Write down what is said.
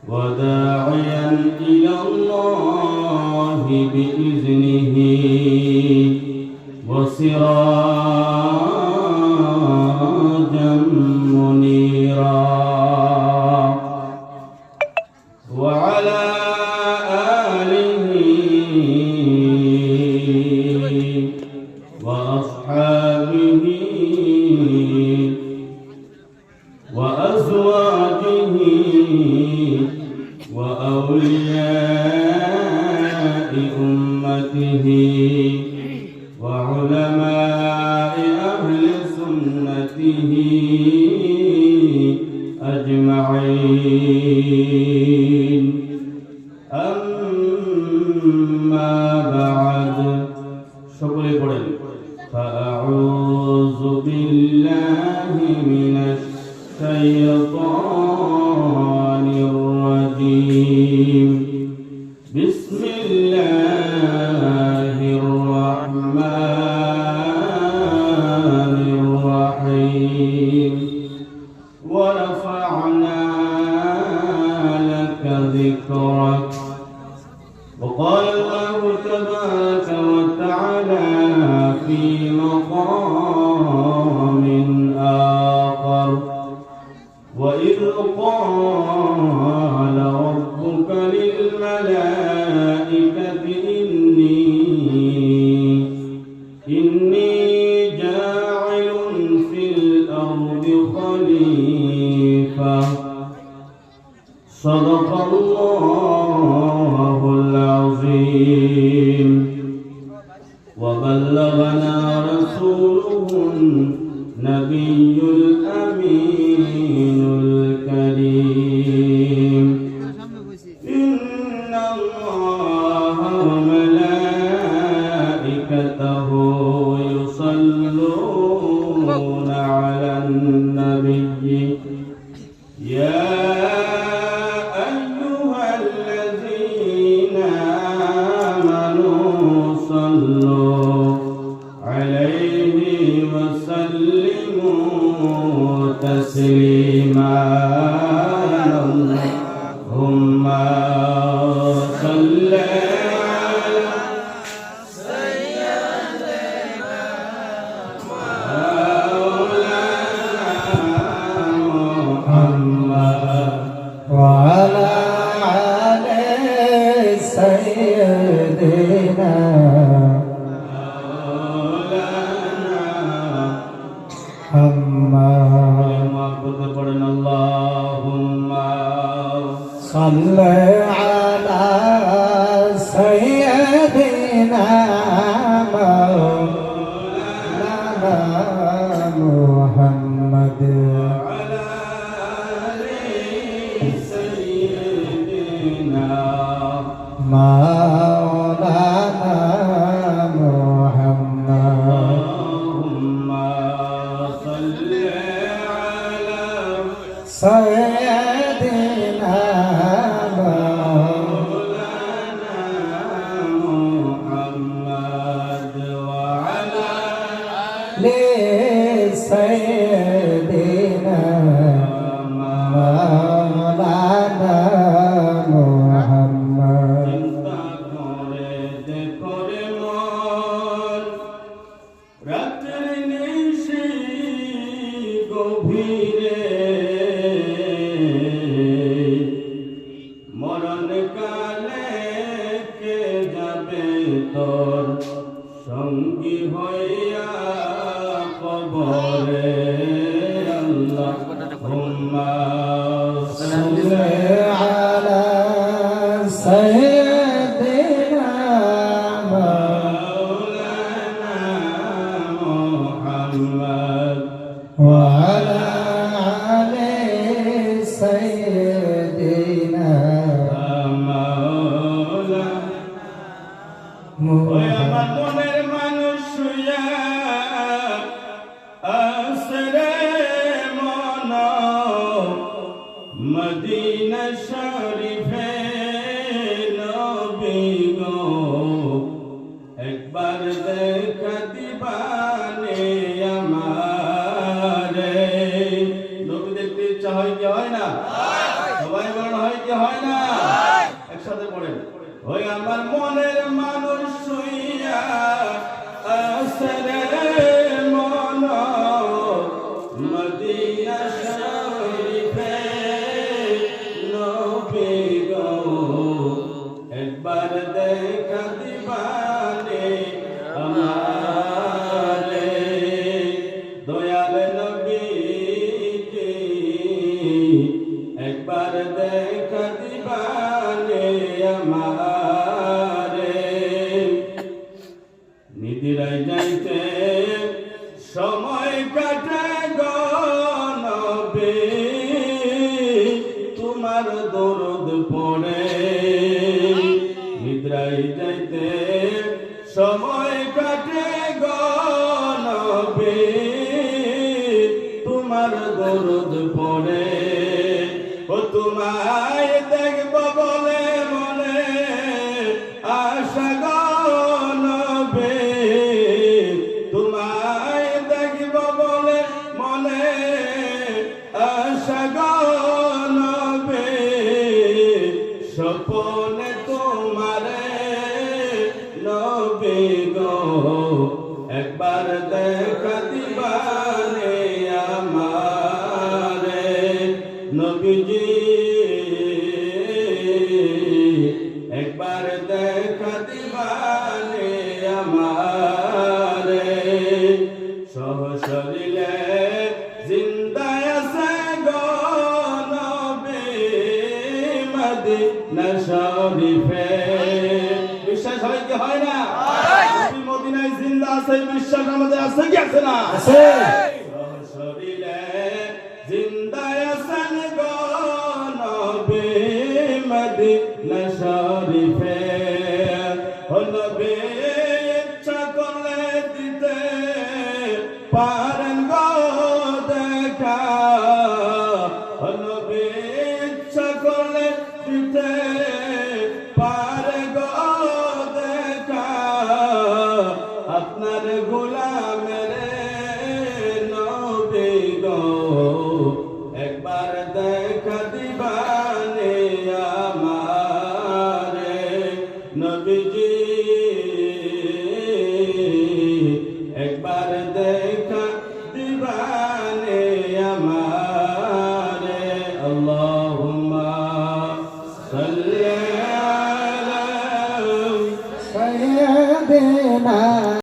وداعيا إلى الله بإذنه وسراجا منيرا وعلى آله وأصحابه وأزواجه وأولياء أمته وعلماء أهل سنته أجمعين أما بعد شكرا قرآن فأعوذ بالله من الشيطان الرجيم بسم الله الرحمن الرحيم ورفعنا لك ذكرك وقال الله تبارك وتعالى في مقام آخر وإذ قال ربك للملائكة إني جاعل في الأرض خليفة صدق الله العظيم وبلغنا رسوله النبي الأمين الكريم إن الله وملائكته يصلون على النبي يا أيها الذين آمنوا صلوا عليه وسلموا تسليما اللهم صل على سيدنا مولانا محمد وعلى آل سيدنا اللهم صل على سيدنا مولانا محمد وعلى آل سيدنا مولانا محمد اللهم صل على سيدنا مولانا محمد وعلى آل سيدنا مولانا محمد চিন্তা করে দেখো রে মন রাতের নিশি গভীরে মরণ কালে কে যাবে তোর সঙ্গী হইয়া কবরে আল্লাহুম্মা সাল্লি على سيدنا مولانا محمد وعلى آل سيدنا مولانا ওই আমার মনের মানুষ শুইয়া আসরে মন মদিনা শরীফে নবী গো একবার দেখা দিবানে আমারে নবী দেখতে ইচ্ছা হয় কি হয় না? সবাই বলেন হয় কি হয় না? একসাথে পড়েন। ওই আমার মনের মানুষ শুইয়া আছে রে মন মদিনা শরীফে নবী গো একবার দেখা দিবানে আমারে দয়াল নবীকে একবার দেখা দিবানে আমারে নিদিরাই যাইতে সময় কাটে গো নবী তোমার দরদ পড়ে নিদ্রাই যাইতে সময় কাটে গো নবী তোমার দরদ পড়ে ও তোমায় দেখব বলে মনে আশা গো নবী তোমায় দেখব বলে মনে আশা গো নবী স্বপ্নে তোমারে নবী গো একবার দেখা দিবানে আমারে নবীজি একবার দেখা দিবানে আমারে সহশরীরে জিন্দা আছে গো নবী মদিনা শরীফে বিশ্বাস হয় কি হয় না? নবী মদিনায় জিন্দা আছে বিশ্বাস আমাদের আছে কি আছে না? আছে। সহশরীরে জিন্দা আছেন গো নবী মদিনা শরীফে ও নবী ইচ্ছা করলে দিতে পারেন গো দেখা ও নবী ইচ্ছা করলে দিতে পারে গো দেখা আপনার গোলামের নবী গো একবার দেখা দিবানে আমারে নবীজি একবার দেখ